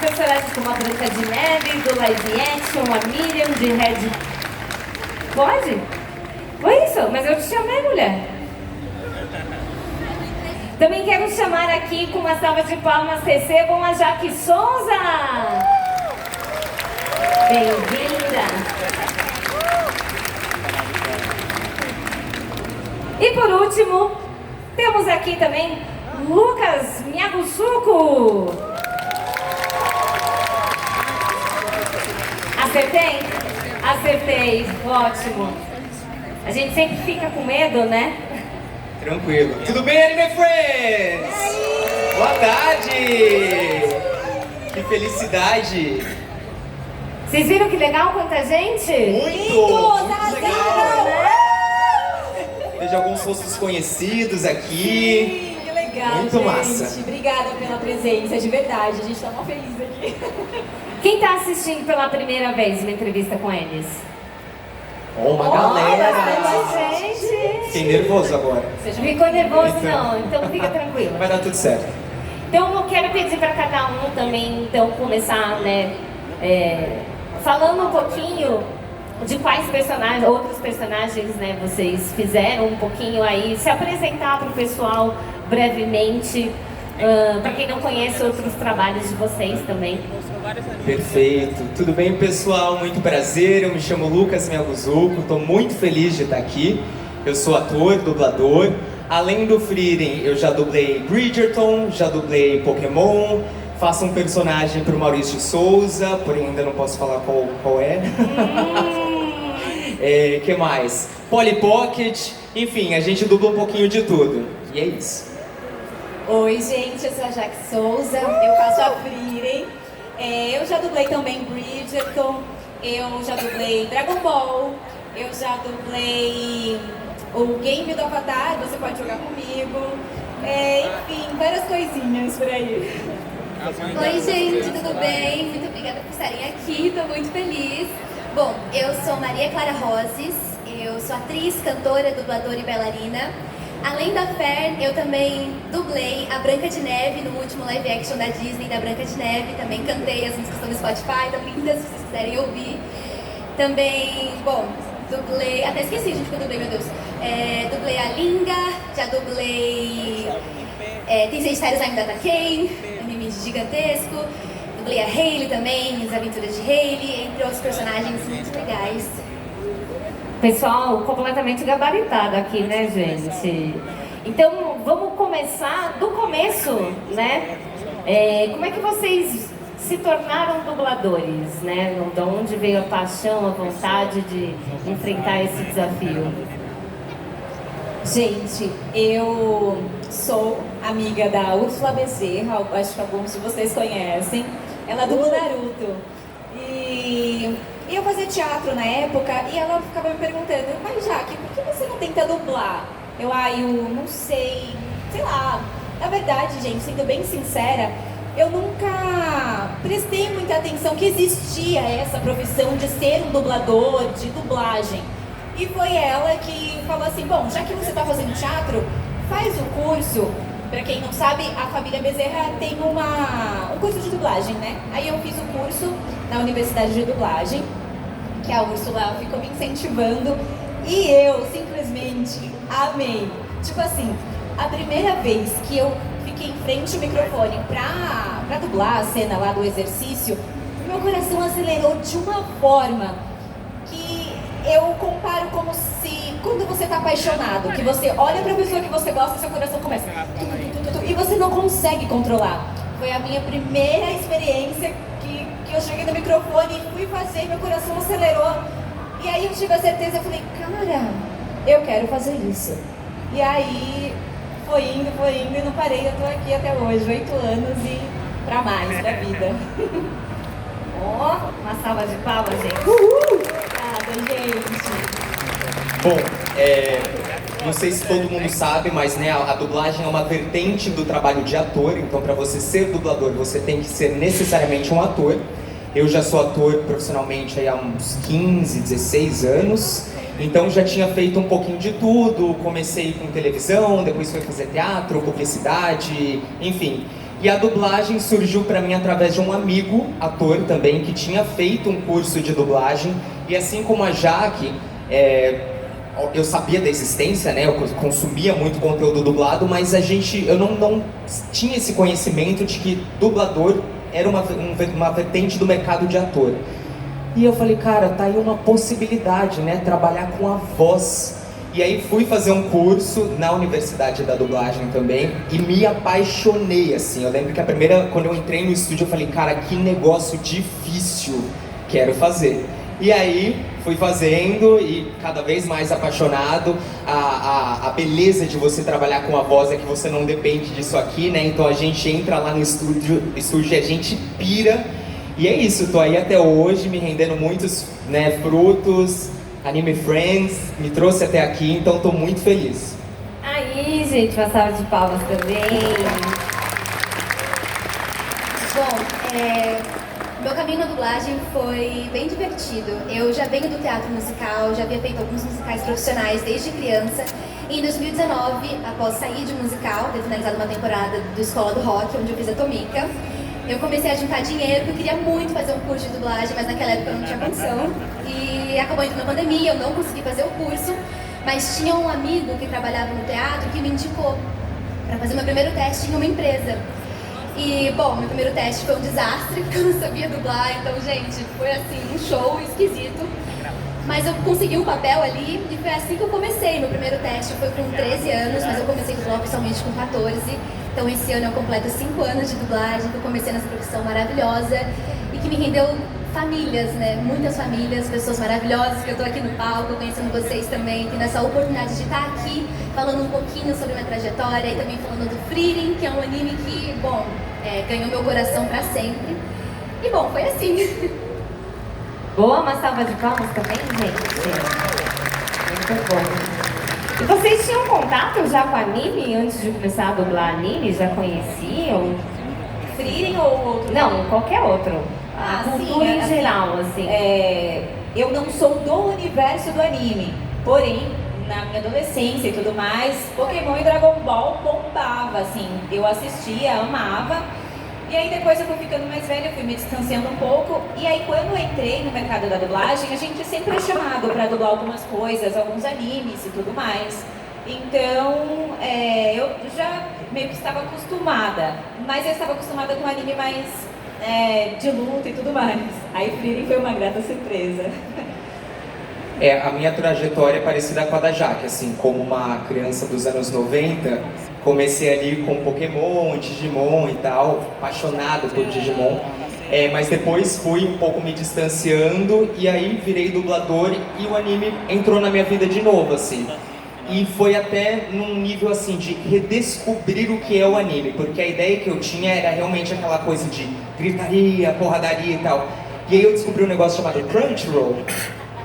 personagens como a Branca de Neve, do live action, a Miriam de Red... Pode? Foi isso? Mas eu te chamei, mulher. Também quero chamar aqui, com uma salva de palmas, recebam a Jaque Souza. Bem-vinda. E por último, temos aqui também Lucas Miyagusuko. Acertei? Acertei, ótimo. A gente sempre fica com medo, né? Tranquilo. Tudo bem, Anime Friends? Boa tarde! Que felicidade! Vocês viram que legal quanta gente? Muito legal! Vejo alguns rostos conhecidos aqui. Sim, que legal, Muito gente. massa. Obrigada pela presença, de verdade. A gente tá mó feliz aqui. Quem tá assistindo pela primeira vez uma entrevista com eles? Uma galera! Bastante gente! Fiquei nervoso agora. Ficou nervoso? Então. Não, então fica tranquilo. Vai dar tudo certo. Então eu quero pedir para cada um também, então, começar, né, falando um pouquinho de quais personagens, outros personagens, né, vocês fizeram um pouquinho aí, se apresentar para o pessoal brevemente, para quem não conhece outros trabalhos de vocês também. Perfeito. Tudo bem, pessoal? Muito prazer. Eu me chamo Lucas Miyagusuko. Estou muito feliz de estar aqui. Eu sou ator, dublador. Além do Frieren, eu já dublei Bridgerton, já dublei Pokémon. Faço um personagem para o Maurício de Souza, porém ainda não posso falar qual é. Que mais? Polly Pocket. Enfim, a gente dubla um pouquinho de tudo. E é isso. Oi, gente, eu sou a Jaque Souza, eu faço a Frieren. Eu já dublei também Bridgerton, eu já dublei Dragon Ball, eu já dublei o Game do Avatar, você pode jogar comigo. Enfim, várias coisinhas por aí. Oi, gente, tudo bem? Muito obrigada por estarem aqui, estou muito feliz. Bom, eu sou Maria Clara Roses, eu sou atriz, cantora, dubladora e bailarina. Além da Fern, eu também dublei a Branca de Neve no último live action da Disney da Branca de Neve. Também cantei, as músicas estão no Spotify, estão lindas, se vocês quiserem ouvir. Também, bom, dublei, até esqueci, gente, que eu dublei, meu Deus. Dublei a Linga, já dublei Tem Sagitários Ainda da Kane, anime gigantesco. Dublei a Hailey também, As Aventuras de Hailey, entre outros personagens muito legais. Pessoal completamente gabaritado aqui, né, gente? Então, vamos começar do começo, né? Como é que vocês se tornaram dubladores, né? De onde veio a paixão, a vontade de enfrentar esse desafio? Gente, eu sou amiga da Úrsula Bezerra, acho que alguns de vocês conhecem. Ela dubla Naruto. E eu fazia teatro na época e ela ficava me perguntando: mas Jaque, por que você não tenta dublar? Eu não sei lá. Na verdade, gente, sendo bem sincera, eu nunca prestei muita atenção que existia essa profissão de ser um dublador, de dublagem. E foi ela que falou assim: bom, já que você está fazendo teatro, faz o curso. Pra quem não sabe, a família Bezerra tem um curso de dublagem, né? Aí eu fiz o curso na Universidade de Dublagem, que a Úrsula ficou me incentivando, e eu simplesmente amei. Tipo assim, a primeira vez que eu fiquei em frente ao microfone pra dublar a cena lá do exercício, meu coração acelerou de uma forma que eu comparo como se, quando você tá apaixonado, que você olha pra pessoa que você gosta e seu coração começa e você não consegue controlar. Foi a minha primeira experiência que eu cheguei no microfone e fui fazer, meu coração acelerou. E aí eu tive a certeza, eu falei: cara, eu quero fazer isso. E aí foi indo e não parei, eu tô aqui até hoje, 8 anos e pra mais, pra vida. Ó, uma salva de palmas, gente. Uhul! Obrigada, gente. Bom, não sei se todo mundo sabe, mas né, a dublagem é uma vertente do trabalho de ator, então para você ser dublador, você tem que ser necessariamente um ator. Eu já sou ator profissionalmente aí há uns 15, 16 anos, então já tinha feito um pouquinho de tudo, comecei com televisão, depois fui fazer teatro, publicidade, enfim. E a dublagem surgiu pra mim através de um amigo, ator também, que tinha feito um curso de dublagem. E assim como a Jaque, eu sabia da existência, né? Eu consumia muito conteúdo dublado, mas eu não tinha esse conhecimento de que dublador era uma vertente do mercado de ator. E eu falei, cara, tá aí uma possibilidade, né? Trabalhar com a voz. E aí fui fazer um curso na Universidade da Dublagem também e me apaixonei, assim. Eu lembro que quando eu entrei no estúdio, eu falei, cara, que negócio difícil, quero fazer. E aí fui fazendo e cada vez mais apaixonado. A beleza de você trabalhar com a voz é que você não depende disso aqui, né? Então a gente entra lá no estúdio e a gente pira. E é isso, tô aí até hoje me rendendo muitos, né, frutos. Anime Friends me trouxe até aqui, então tô muito feliz. Aí, gente, uma salva de palmas também. Bom, meu caminho na dublagem foi bem divertido. Eu já venho do teatro musical, já havia feito alguns musicais profissionais desde criança. E em 2019, após sair de musical, ter finalizado uma temporada do Escola do Rock, onde eu fiz a Tomica, eu comecei a juntar dinheiro, porque eu queria muito fazer um curso de dublagem, mas naquela época eu não tinha condição. E acabou entrando na pandemia, eu não consegui fazer o curso, mas tinha um amigo que trabalhava no teatro que me indicou para fazer meu primeiro teste em uma empresa. E, bom, meu primeiro teste foi um desastre, porque eu não sabia dublar, então, gente, foi assim, um show esquisito. Mas eu consegui um papel ali e foi assim que eu comecei. Meu primeiro teste foi com 13 anos, mas eu comecei a dublar oficialmente com 14. Então esse ano eu completo 5 anos de dublagem, que eu comecei nessa profissão maravilhosa e que me rendeu famílias, né? Muitas famílias, pessoas maravilhosas, que eu tô aqui no palco, conhecendo vocês também, tendo essa oportunidade de estar aqui, falando um pouquinho sobre minha trajetória e também falando do Frieren, que é um anime que, bom, ganhou meu coração pra sempre. E bom, foi assim. Boa, uma salva de palmas também, gente. Muito bom. E vocês tinham contato já com anime antes de começar a dublar anime? Já conheciam? Frieren ou outro? Não, qualquer outro. A cultura sim, em geral, assim. Eu não sou do universo do anime, porém, na minha adolescência e tudo mais, Pokémon e Dragon Ball bombava, assim. Eu assistia, amava. E aí depois eu fui ficando mais velha, fui me distanciando um pouco. E aí quando eu entrei no mercado da dublagem, a gente sempre é chamado para dublar algumas coisas, alguns animes e tudo mais. Então, eu já meio que estava acostumada. Mas eu estava acostumada com anime mais de luta e tudo mais. Aí Frieren foi uma grata surpresa. A minha trajetória é parecida com a da Jaque, assim, como uma criança dos anos 90, comecei ali com Pokémon, Digimon e tal, apaixonado por Digimon, mas depois fui um pouco me distanciando e aí virei dublador e o anime entrou na minha vida de novo, assim. E foi até num nível, assim, de redescobrir o que é o anime, porque a ideia que eu tinha era realmente aquela coisa de gritaria, porradaria e tal. E aí eu descobri um negócio chamado Crunchyroll,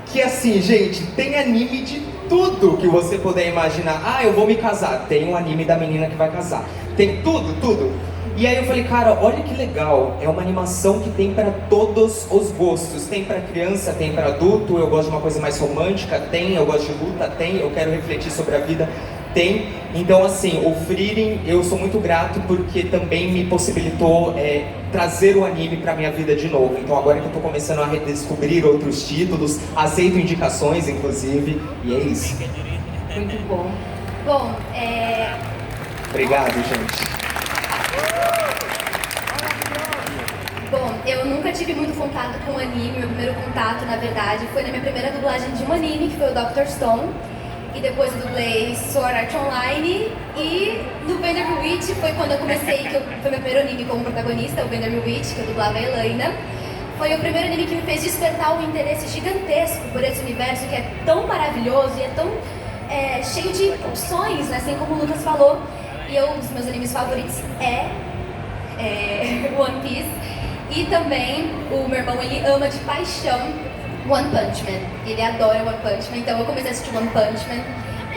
que assim, gente, tem anime de tudo que você puder imaginar. Ah, eu vou me casar, tem um anime da menina que vai casar. Tem tudo, tudo. E aí eu falei, cara, olha que legal, é uma animação que tem para todos os gostos. Tem para criança, tem para adulto, eu gosto de uma coisa mais romântica, tem, eu gosto de luta, tem, eu quero refletir sobre a vida, tem. Então assim, o Frieren, eu sou muito grato porque também me possibilitou trazer o anime pra minha vida de novo. Então agora que eu tô começando a redescobrir outros títulos, aceito indicações inclusive, e é isso. Muito bom. Bom, Obrigado, gente. Bom, eu nunca tive muito contato com anime. Meu primeiro contato, na verdade, foi na minha primeira dublagem de um anime, que foi o Dr. Stone. E depois eu dublei Sword Art Online. E no Vanderbilt Witch foi quando eu comecei, foi meu primeiro anime como protagonista, o Vanderbilt Witch, que eu dublava a Elaina. Foi o primeiro anime que me fez despertar um interesse gigantesco por esse universo que é tão maravilhoso e é tão cheio de opções, né? Assim como o Lucas falou. E um dos meus animes favoritos é One Piece. E também o meu irmão, ele ama de paixão One Punch Man. Ele adora One Punch Man, então eu comecei a assistir One Punch Man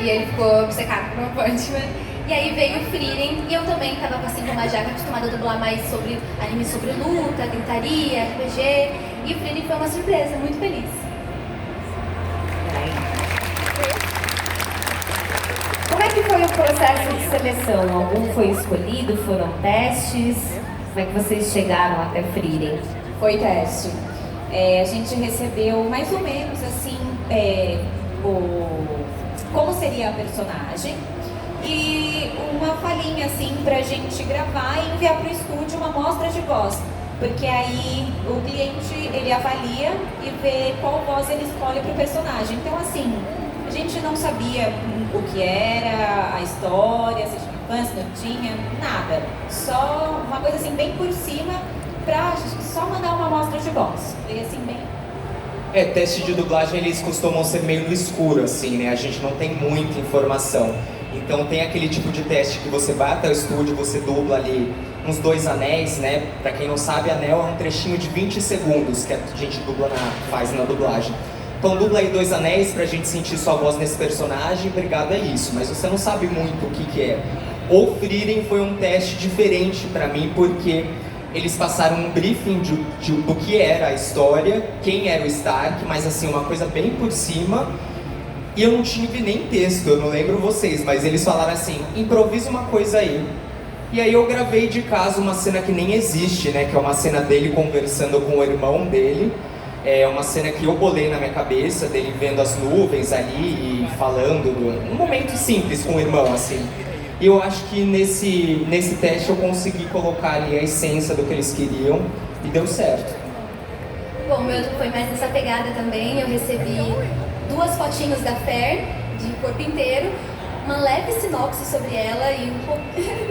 e ele ficou obcecado por One Punch Man. E aí veio o Frieren e eu também estava assim como a Jaque, acostumada a dublar mais sobre anime sobre luta, gritaria, RPG. E o Frieren foi uma surpresa, muito feliz. Como é que foi o processo de seleção? Algum foi escolhido? Foram testes? Como é que vocês chegaram até Frieren? Foi teste. A gente recebeu mais ou menos assim como seria a personagem e uma falinha assim pra gente gravar e enviar pro estúdio uma amostra de voz. Porque aí o cliente ele avalia e vê qual voz ele escolhe pro personagem. Então assim, a gente não sabia o que era a história, se tinha infância, não tinha, nada. Só uma coisa assim bem por cima pra só mandar uma amostra de voz. Foi assim bem... Teste de dublagem eles costumam ser meio no escuro, assim, né? A gente não tem muita informação. Então tem aquele tipo de teste que você vai até o estúdio, você dubla ali uns 2 anéis, né? Pra quem não sabe, anel é um trechinho de 20 segundos que a gente faz na dublagem. Então dubla aí 2 anéis pra gente sentir sua voz nesse personagem, obrigado a isso. Mas você não sabe muito o que é. O Frieren foi um teste diferente pra mim, porque eles passaram um briefing do que era a história, quem era o Stark, mas assim, uma coisa bem por cima. E eu não tive nem texto, eu não lembro vocês, mas eles falaram assim, improvisa uma coisa aí. E aí eu gravei de casa uma cena que nem existe, né, que é uma cena dele conversando com o irmão dele. É uma cena que eu bolei na minha cabeça, dele vendo as nuvens ali e falando, um momento simples com o irmão, assim. E eu acho que nesse teste eu consegui colocar ali a essência do que eles queriam e deu certo. Bom, o meu foi mais nessa pegada também. Eu recebi 2 fotinhos da Fer, de corpo inteiro, uma leve sinopse sobre ela e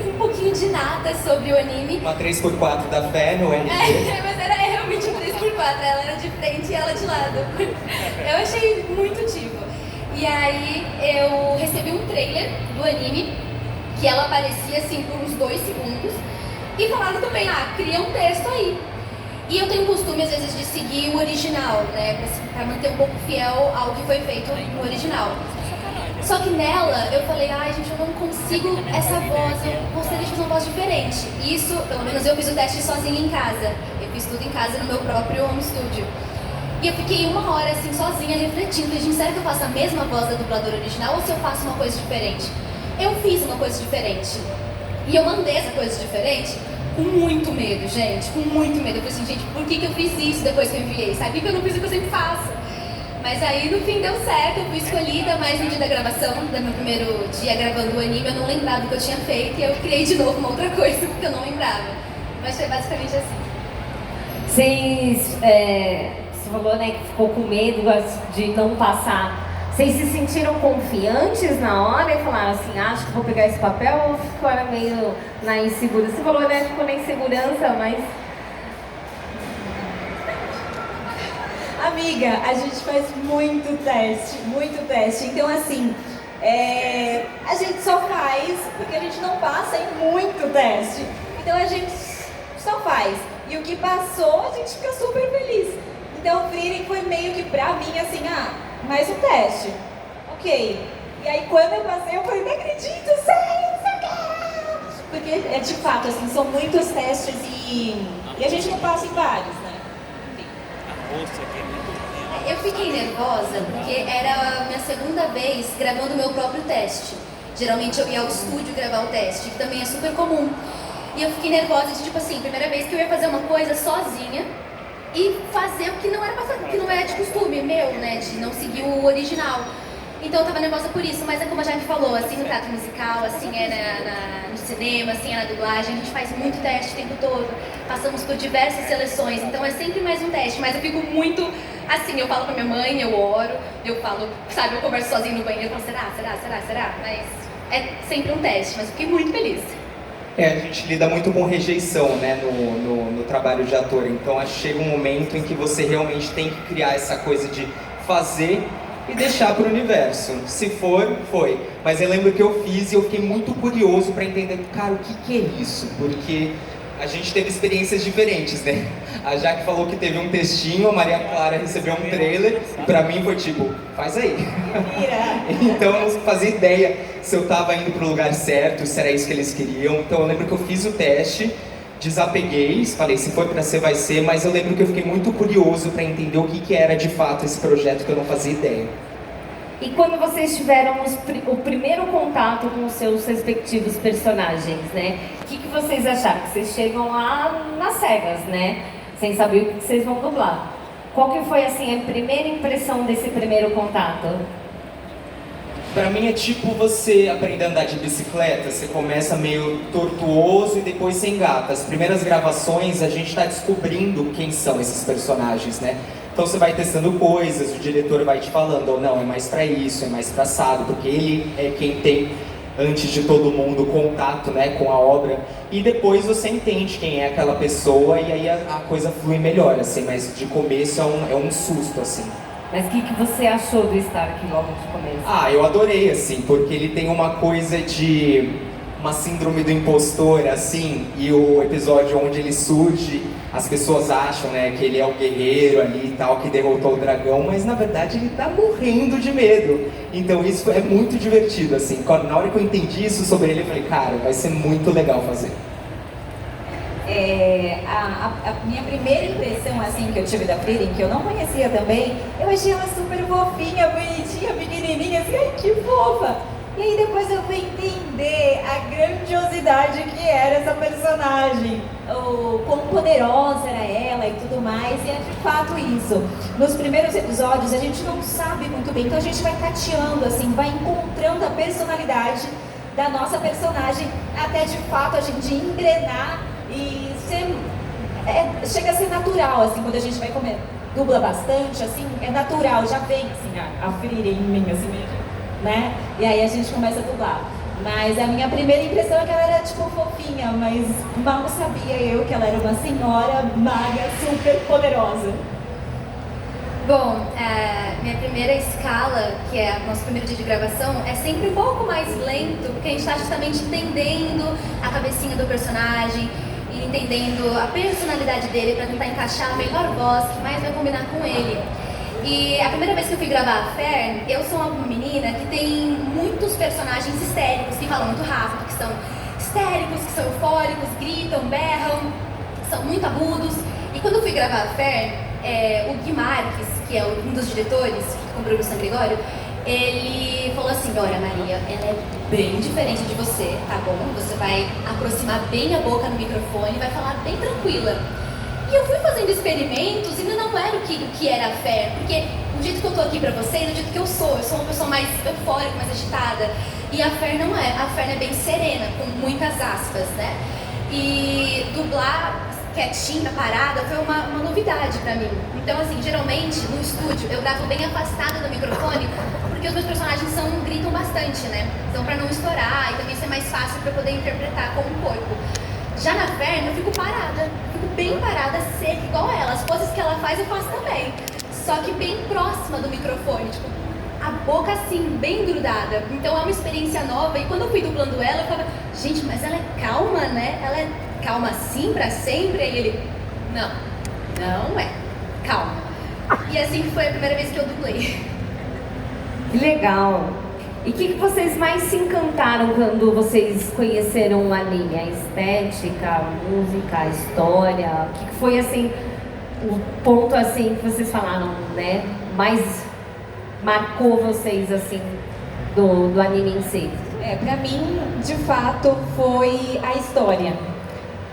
um pouquinho de nada sobre o anime. Uma 3x4 da Fer no anime. Mas era realmente um 3x4, ela era de frente e ela de lado. Eu achei muito tipo. E aí eu recebi um trailer do anime, que ela aparecia assim por uns 2 segundos, e falaram também, cria um texto aí. E eu tenho o costume, às vezes, de seguir o original, né, pra manter um pouco fiel ao que foi feito no original. Só que nela, eu falei, gente, eu não consigo essa voz, eu gostaria de fazer uma voz diferente. E isso, pelo menos eu fiz o teste sozinha em casa. Eu fiz tudo em casa, no meu próprio home studio. E eu fiquei 1 hora, assim, sozinha, refletindo. Falei, gente, será que eu faço a mesma voz da dubladora original ou se eu faço uma coisa diferente? Eu fiz uma coisa diferente. E eu mandei essa coisa diferente com muito medo, gente, com muito medo. Eu falei assim, gente, por que eu fiz isso depois que eu enviei? Sabe que eu não fiz o que eu sempre faço? Mas aí, no fim, deu certo, eu fui escolhida, mas no dia da gravação, no meu primeiro dia gravando o anime, eu não lembrava do que eu tinha feito e eu criei de novo uma outra coisa, porque eu não lembrava. Mas foi basicamente assim. Você falou, né, que ficou com medo de não passar. Vocês se sentiram confiantes na hora e falaram assim, acho que vou pegar esse papel, ou ficaram meio na insegurança? Você falou, né, ficou na insegurança, mas... Amiga, a gente faz muito teste. Então assim, a gente só faz porque a gente não passa em muito teste. Então a gente só faz. E o que passou, a gente fica super feliz. Então o Frieren foi meio que pra mim assim, mais um teste. Ok. E aí quando eu passei, eu falei, não acredito, sério, não sei o que. Porque de fato, assim, são muitos testes e a gente não passa em vários, né? Eu fiquei nervosa porque era a minha 2ª vez gravando o meu próprio teste. Geralmente eu ia ao estúdio gravar o teste, que também é super comum. E eu fiquei nervosa de, tipo assim, primeira vez que eu ia fazer uma coisa sozinha e fazer o que não era que não era de costume meu, né, de não seguir o original. Então eu tava nervosa por isso, mas é como a Jaque falou, assim no teatro musical, assim no cinema, assim na dublagem, a gente faz muito teste o tempo todo, passamos por diversas seleções, então é sempre mais um teste, mas eu fico muito assim, eu falo pra minha mãe, eu oro, eu falo, sabe, eu converso sozinho no banheiro, eu falo, será? Mas é sempre um teste, mas eu fiquei muito feliz. A gente lida muito com rejeição, né, no trabalho de ator, então chega um momento em que você realmente tem que criar essa coisa de fazer e deixar para o universo. Se for, foi. Mas eu lembro que eu fiz e eu fiquei muito curioso para entender, cara, o que é isso? Porque a gente teve experiências diferentes, né? A Jaque falou que teve um textinho, a Maria Clara recebeu um trailer e para mim foi tipo, faz aí. Então eu não fazia ideia se eu tava indo pro lugar certo, se era isso que eles queriam. Então eu lembro que eu fiz o teste, desapeguei, falei, se for pra ser, vai ser, mas eu lembro que eu fiquei muito curioso pra entender o que era de fato esse projeto que eu não fazia ideia. E quando vocês tiveram o primeiro contato com os seus respectivos personagens, né? O que vocês acharam? Que vocês chegam lá nas cegas, né? Sem saber o que vocês vão dublar. Qual que foi, assim, a primeira impressão desse primeiro contato? Pra mim é tipo você aprender a andar de bicicleta, você começa meio tortuoso e depois você engata. As primeiras gravações a gente tá descobrindo quem são esses personagens, né? Então você vai testando coisas, o diretor vai te falando, ou não, é mais pra isso, é mais pra assado, porque ele é quem tem, antes de todo mundo, contato, né, com a obra. E depois você entende quem é aquela pessoa e aí a coisa flui melhor, assim, mas de começo é um susto, assim. Mas o que você achou do Stark logo de começo? Ah, eu adorei, assim, porque ele tem uma coisa de uma síndrome do impostor, assim, e o episódio onde ele surge, as pessoas acham, né, que ele é o guerreiro ali e tal, que derrotou o dragão, mas na verdade ele tá morrendo de medo. Então isso é muito divertido, assim. Na hora que eu entendi isso sobre ele, eu falei, cara, vai ser muito legal fazer. A minha primeira impressão, assim, que eu tive da Frieren, que eu não conhecia também, eu achei ela super fofinha, bonitinha, pequenininha, assim, ai, que fofa! E aí depois eu fui entender a grandiosidade que era essa personagem, o quão poderosa era ela e tudo mais, e é de fato isso. Nos primeiros episódios a gente não sabe muito bem, então a gente vai tateando, assim, vai encontrando a personalidade da nossa personagem, até de fato a gente engrenar e chega a ser natural, assim, quando a gente vai comer, dubla bastante, assim, é natural, já vem, assim, a Frieren em mim, assim, né? E aí a gente começa a dublar. Mas a minha primeira impressão é que ela era, tipo, fofinha, mas mal sabia eu que ela era uma senhora maga, super poderosa. Bom, minha primeira escala, que é o nosso primeiro dia de gravação, é sempre um pouco mais lento, porque a gente está justamente entendendo a cabecinha do personagem e entendendo a personalidade dele para tentar encaixar a melhor voz que mais vai combinar com ele. E a primeira vez que eu fui gravar a Fern, eu sou uma menina que tem muitos personagens histéricos, que falam muito rápido, que são histéricos, que são eufóricos, gritam, berram, são muito agudos. E quando eu fui gravar a Fern, o Gui Marques, que é um dos diretores, que comprou o San Gregório, ele falou assim, olha Maria, ela é bem diferente de você, tá bom? Você vai aproximar bem a boca no microfone, vai falar bem tranquila. E eu fui fazendo experimentos e ainda não era o que era a Fer, porque o jeito que eu tô aqui pra vocês, o jeito que eu sou uma pessoa mais eufórica, mais agitada. E a Fer não é, a Fer é bem serena, com muitas aspas, né? E dublar quietinha, parada, foi uma novidade pra mim. Então, assim, geralmente no estúdio eu gravo bem afastada do microfone, porque os meus personagens gritam bastante, né? Então, pra não estourar e também ser mais fácil pra eu poder interpretar com o corpo. Já na Fern, eu fico parada, fico bem parada, seca, igual ela. As poses que ela faz, eu faço também. Só que bem próxima do microfone, tipo, a boca assim, bem grudada. Então é uma experiência nova. E quando eu fui dublando ela, eu falava, gente, mas ela é calma, né? Ela é calma assim pra sempre? Aí ele, não é, calma. E assim foi a primeira vez que eu dublei. Que legal! E o que vocês mais se encantaram quando vocês conheceram o anime? A estética, a música, a história? O que foi, assim, o ponto, assim, que vocês falaram, né? Mais marcou vocês, assim, do anime em si? Pra mim, de fato, foi a história.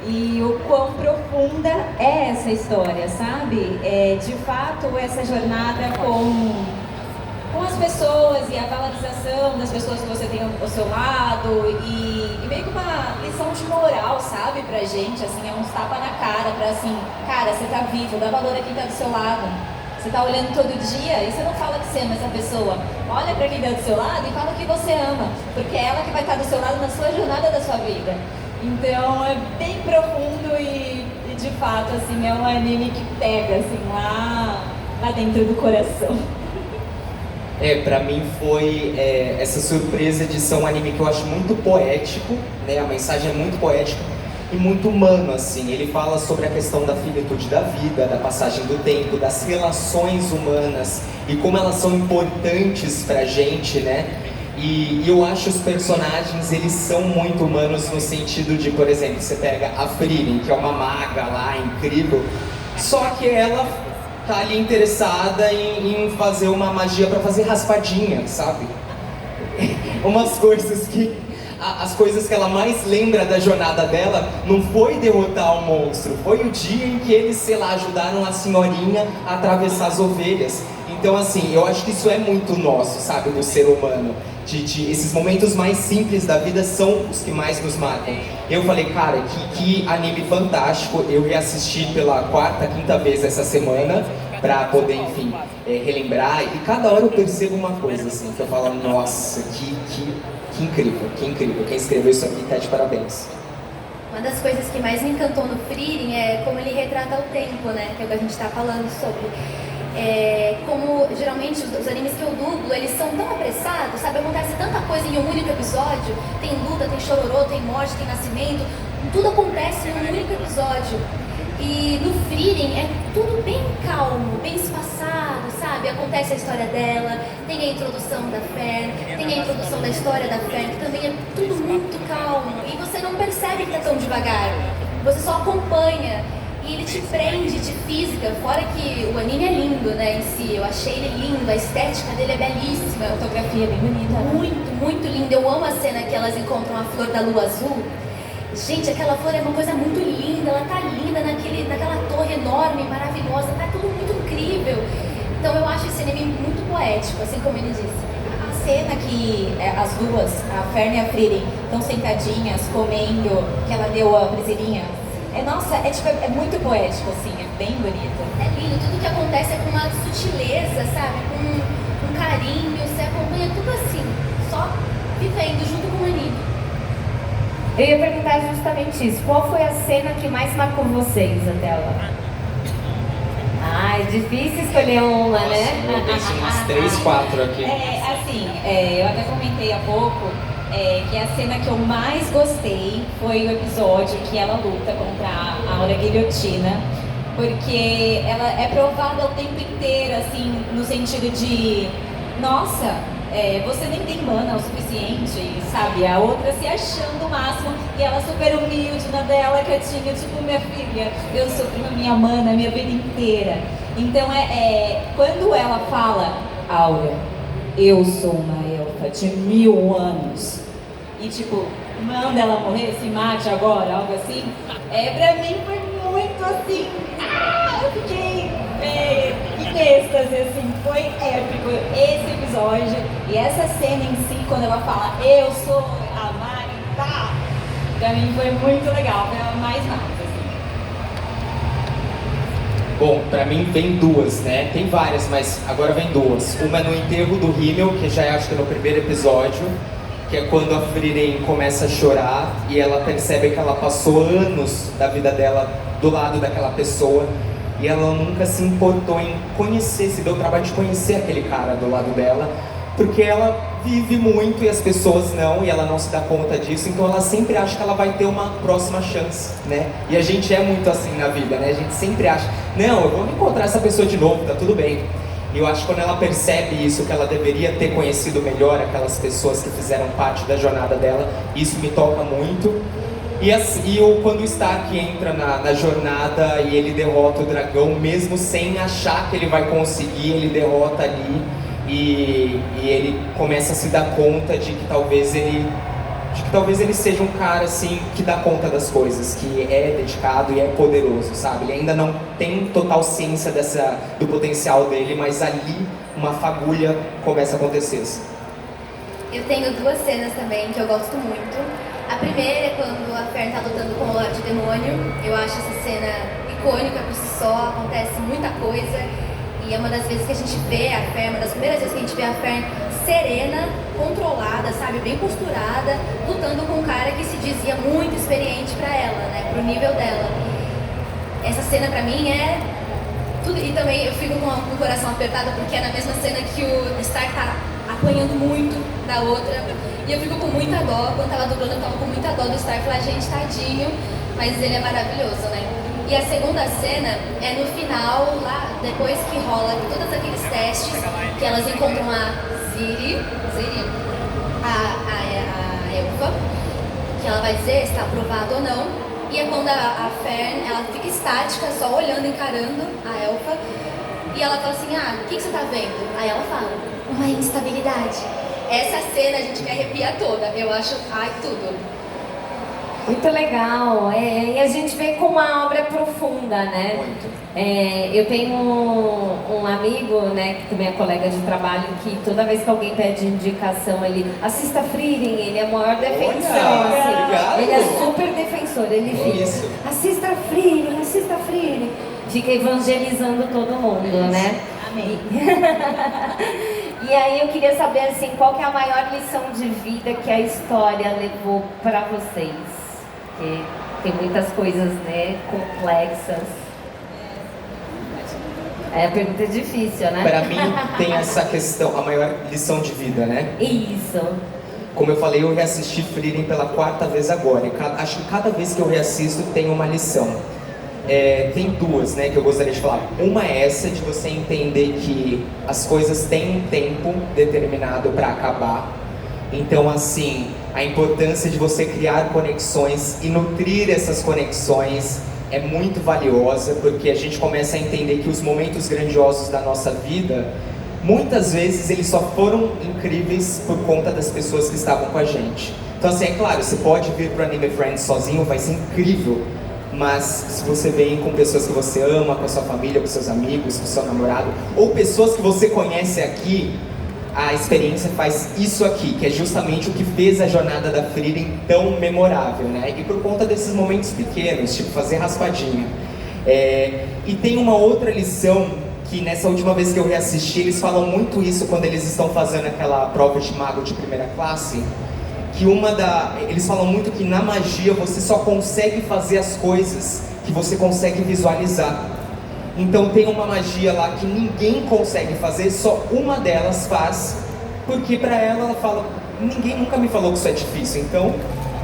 E o quão profunda é essa história, sabe? De fato, essa jornada com as pessoas e a valorização das pessoas que você tem ao seu lado e meio que uma lição de moral, sabe, pra gente, assim, é uns tapa na cara pra assim, cara, você tá vivo, dá valor a quem tá do seu lado. Você tá olhando todo dia e você não fala que você ama essa pessoa. Olha pra quem tá do seu lado e fala que você ama, porque é ela que vai estar do seu lado na sua jornada da sua vida. Então é bem profundo e de fato, assim, é um anime que pega, assim, lá dentro do coração. Pra mim foi essa surpresa de ser um anime que eu acho muito poético, né? A mensagem é muito poética e muito humano, assim. Ele fala sobre a questão da finitude da vida, da passagem do tempo, das relações humanas e como elas são importantes pra gente, né? E eu acho os personagens, eles são muito humanos no sentido de, por exemplo, você pega a Frieren, que é uma maga lá, incrível, só que ela tá ali interessada em fazer uma magia pra fazer raspadinha, sabe? Umas coisas que... As coisas que ela mais lembra da jornada dela não foi derrotar o monstro, foi o dia em que eles, sei lá, ajudaram a senhorinha a atravessar as ovelhas. Então, assim, eu acho que isso é muito nosso, sabe, do ser humano. Esses momentos mais simples da vida são os que mais nos marcam. Eu falei, cara, que anime fantástico. Eu reassisti pela quarta, quinta vez essa semana pra poder, enfim, relembrar. E cada hora eu percebo uma coisa, assim, que eu falo, nossa, que incrível, que incrível. Quem escreveu isso aqui tá de parabéns. Uma das coisas que mais me encantou no Frieren é como ele retrata o tempo, né? Que é o que a gente tá falando sobre. Como geralmente os animes que eu dublo, eles são tão apressados, sabe? Acontece tanta coisa em um único episódio. Tem luta, tem chororô, tem morte, tem nascimento. Tudo acontece em um único episódio. E no Frieren é tudo bem calmo, bem espaçado, sabe? Acontece a história dela, tem a introdução da Fern, tem a introdução da história da Fern, que também é tudo muito calmo. E você não percebe que tá tão devagar, você só acompanha. E ele te prende, te física, fora que o anime é lindo, né, em si. Eu achei ele lindo, a estética dele é belíssima. A fotografia é bem bonita, né? Muito, muito linda. Eu amo a cena que elas encontram a flor da lua azul. Gente, aquela flor é uma coisa muito linda, ela tá linda naquela torre enorme, maravilhosa, tá tudo muito incrível. Então eu acho esse anime muito poético, assim como ele disse. A cena que as duas, a Fern e a Frieren, estão sentadinhas, comendo, que ela deu a brasileirinha. Nossa, é muito poético, assim, é bem bonito. É lindo, tudo que acontece é com uma sutileza, sabe? Com um carinho, você acompanha tudo assim, só vivendo junto com o anime. Eu ia perguntar justamente isso. Qual foi a cena que mais marcou vocês até agora? É difícil escolher uma, né? Eu pensei umas 3, 4 aqui. Eu até comentei há pouco que a cena que eu mais gostei foi o episódio que ela luta contra a Aura Guilhotina, porque ela é provada o tempo inteiro, assim, no sentido de, nossa, você nem tem mana o suficiente, sabe? A outra se achando o máximo e ela super humilde na dela, quietinha, tipo, minha filha, eu sofri na minha mana a minha vida inteira. Então, quando ela fala, Aura, eu sou uma elfa de 1000 anos, e tipo, manda ela morrer, se mate agora, algo assim, pra mim foi muito assim, eu fiquei em êxtase, assim, foi épico esse episódio, e essa cena em si, quando ela fala, eu sou a Marita, pra mim foi muito legal, foi a mais massa, assim. Bom, pra mim vem duas, né? Tem várias, mas agora vem duas. Uma é no enterro do Himmel, que já acho que é no primeiro episódio, que é quando a Frieren começa a chorar e ela percebe que ela passou anos da vida dela do lado daquela pessoa e ela nunca se importou em conhecer, se deu o trabalho de conhecer aquele cara do lado dela, porque ela vive muito e as pessoas não, e ela não se dá conta disso, então ela sempre acha que ela vai ter uma próxima chance, né? E a gente é muito assim na vida, né? A gente sempre acha, não, eu vou encontrar essa pessoa de novo, tá tudo bem. E eu acho que quando ela percebe isso, que ela deveria ter conhecido melhor aquelas pessoas que fizeram parte da jornada dela, isso me toca muito. Quando o Stark entra na jornada e ele derrota o dragão, mesmo sem achar que ele vai conseguir, ele derrota ali e ele começa a se dar conta de que talvez ele seja um cara assim que dá conta das coisas, que é dedicado e é poderoso, sabe? Ele ainda não tem total ciência do potencial dele, mas ali uma fagulha começa a acontecer. Eu tenho duas cenas também que eu gosto muito. A primeira é quando a Fern tá lutando com o Lorde Demônio. Eu acho essa cena icônica por si só, acontece muita coisa. E é uma das vezes que a gente vê a Fern, uma das primeiras vezes que a gente vê a Fern serena, controlada, sabe, bem posturada, lutando com um cara que se dizia muito experiente pra ela, né, pro nível dela. Essa cena pra mim é tudo, e também eu fico com o coração apertado porque é na mesma cena que o Stark tá apanhando muito da outra, e eu fico com muita dó, quando tava dublando eu tava com muita dó do Stark, falei, gente, tadinho, mas ele é maravilhoso, né. E a segunda cena é no final, lá, depois que rola todos aqueles testes, que elas encontram a Ziri, a elfa, que ela vai dizer se está aprovado ou não. E é quando a Fern, ela fica estática, só olhando, encarando a elfa. E ela fala assim, o que você tá vendo? Aí ela fala, uma instabilidade. Essa cena a gente me arrepia toda, eu acho, tudo. Muito legal, e a gente vê como a obra é profunda, né? Muito. Eu tenho um amigo, né, que também é colega de trabalho, que toda vez que alguém pede indicação, ele assista Frieren, ele é o maior defensor, assim. obrigado. Ele é super defensor, ele fica, Isso. assista Frieren, fica evangelizando todo mundo, né? Amém. E aí eu queria saber, assim, qual que é a maior lição de vida que a história levou para vocês? Porque tem muitas coisas, né, complexas. A pergunta é difícil, né? Para mim tem essa questão, a maior lição de vida, né? Isso. Como eu falei, eu reassisti Frieren pela 4ª vez agora. E acho que cada vez que eu reassisto tem uma lição. Tem duas, né, que eu gostaria de falar. Uma é essa de você entender que as coisas têm um tempo determinado para acabar. Então, assim, a importância de você criar conexões e nutrir essas conexões é muito valiosa, porque a gente começa a entender que os momentos grandiosos da nossa vida, muitas vezes eles só foram incríveis por conta das pessoas que estavam com a gente. Então, assim, é claro, você pode vir pro Anime Friends sozinho, vai ser incrível. Mas se você vem com pessoas que você ama, com a sua família, com seus amigos, com o seu namorado, ou pessoas que você conhece aqui, a experiência faz isso aqui, que é justamente o que fez a jornada da Frieren tão memorável, né? E por conta desses momentos pequenos, tipo fazer raspadinha. E tem uma outra lição que nessa última vez que eu reassisti, eles falam muito isso quando eles estão fazendo aquela prova de mago de primeira classe. Que eles falam muito que na magia você só consegue fazer as coisas que você consegue visualizar. Então tem uma magia lá que ninguém consegue fazer, só uma delas faz, porque pra ela fala, ninguém nunca me falou que isso é difícil, então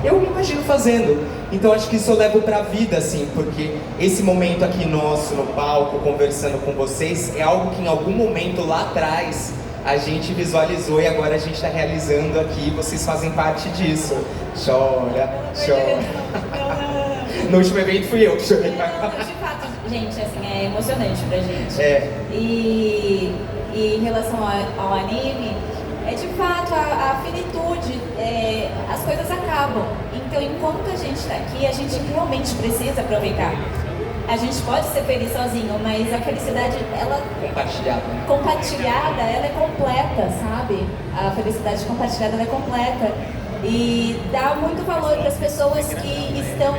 eu me imagino fazendo. Então acho que isso eu levo pra vida, assim, porque esse momento aqui nosso no palco, conversando com vocês, é algo que em algum momento lá atrás a gente visualizou e agora a gente está realizando aqui, vocês fazem parte disso. Chora. No último evento fui eu que chorei. De fato, gente, assim, é emocionante pra gente. E em relação ao anime, de fato a finitude, as coisas acabam. Então, enquanto a gente está aqui, a gente realmente precisa aproveitar. A gente pode ser feliz sozinho, mas a felicidade, ela compartilhada, ela é completa, sabe? A felicidade compartilhada, ela é completa. E dá muito valor para as pessoas que estão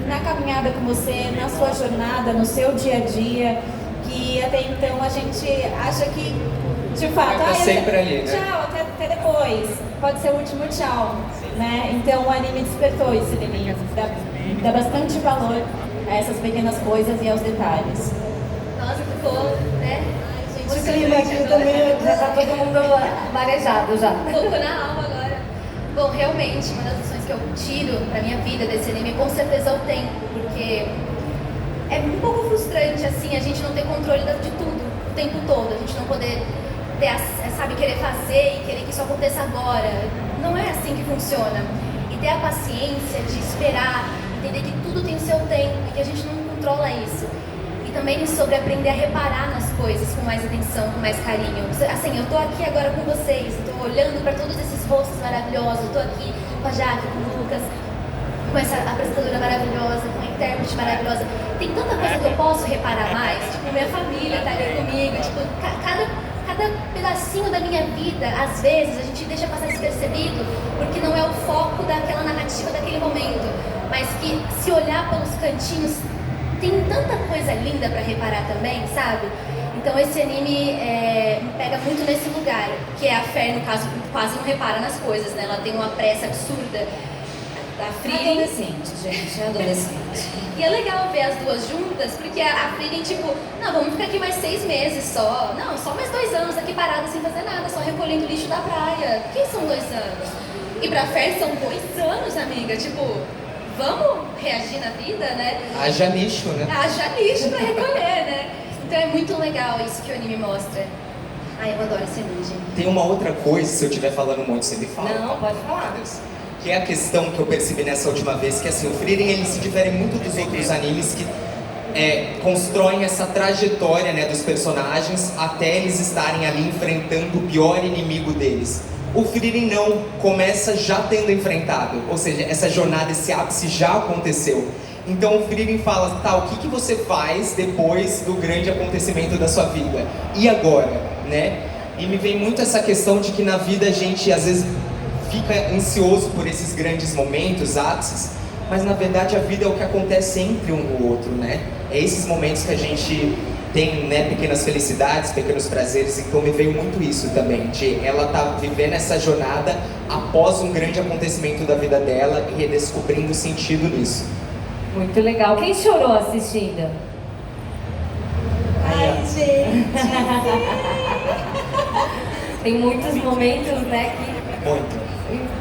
na caminhada com você, na sua jornada, no seu dia a dia, que até então a gente acha que, de fato, tá sempre ali, né? Tchau, até depois. Pode ser o último tchau, né? Então o anime despertou isso em mim, dá bastante valor a essas pequenas coisas e aos detalhes. Nossa, ficou, né? Ai, gente, O clima aqui também já tá todo mundo marejado já. Tocou na alma agora. Bom, realmente, uma das lições que eu tiro pra minha vida desse anime, com certeza, é o tempo, porque é um pouco frustrante, assim, a gente não ter controle de tudo, o tempo todo, a gente não poder ter, sabe, querer fazer e querer que isso aconteça agora. Não é assim que funciona. E ter a paciência de esperar, entender que tudo tem o seu tempo e que a gente não controla isso. E também sobre aprender a reparar nas coisas com mais atenção, com mais carinho. Assim, eu tô aqui agora com vocês, tô olhando para todos esses rostos maravilhosos, eu tô aqui com a Jaque, com o Lucas, com essa apresentadora maravilhosa, com a intérprete maravilhosa. Tem tanta coisa que eu posso reparar mais, tipo, minha família tá ali comigo, tipo, cada pedacinho da minha vida, às vezes, a gente deixa passar despercebido, porque não é o foco daquela narrativa daquele momento, mas que se olhar pelos cantinhos, tem tanta coisa linda pra reparar também, sabe? Então esse anime me pega muito nesse lugar, que é a Fer, no caso, quase não repara nas coisas, né? Ela tem uma pressa absurda. A Frieren... Adolescente, gente, adolescente. E é legal ver as duas juntas, porque a Frieren, tipo, não, vamos ficar aqui mais 6 meses só. Não, só mais 2 anos aqui parada sem fazer nada, só recolhendo lixo da praia. O que são 2 anos? E pra Fer são 2 anos, amiga, tipo, vamos reagir na vida, né? Haja lixo, né? Haja lixo pra recolher, né? Então é muito legal isso que o anime mostra. Ai, eu adoro esse anime, gente. Tem uma outra coisa, se eu estiver falando muito, você me fala. Não, pode falar. Que é a questão que eu percebi nessa última vez, que assim, o Frieren, ele se difere muito dos outros animes que constroem essa trajetória, né, dos personagens até eles estarem ali enfrentando o pior inimigo deles. O Frieren não, começa já tendo enfrentado, ou seja, essa jornada, esse ápice já aconteceu. Então o Frieren fala, tá, o que você faz depois do grande acontecimento da sua vida? E agora, né? E me vem muito essa questão de que na vida a gente às vezes fica ansioso por esses grandes momentos, ápices, mas na verdade a vida é o que acontece entre um e o outro, né? É esses momentos que a gente tem, né, pequenas felicidades, pequenos prazeres, então me veio muito isso também, de ela tá vivendo essa jornada após um grande acontecimento da vida dela e redescobrindo o sentido nisso. Muito legal. Quem chorou assistindo? Ai, gente. Tem muitos momentos, né, que Muito.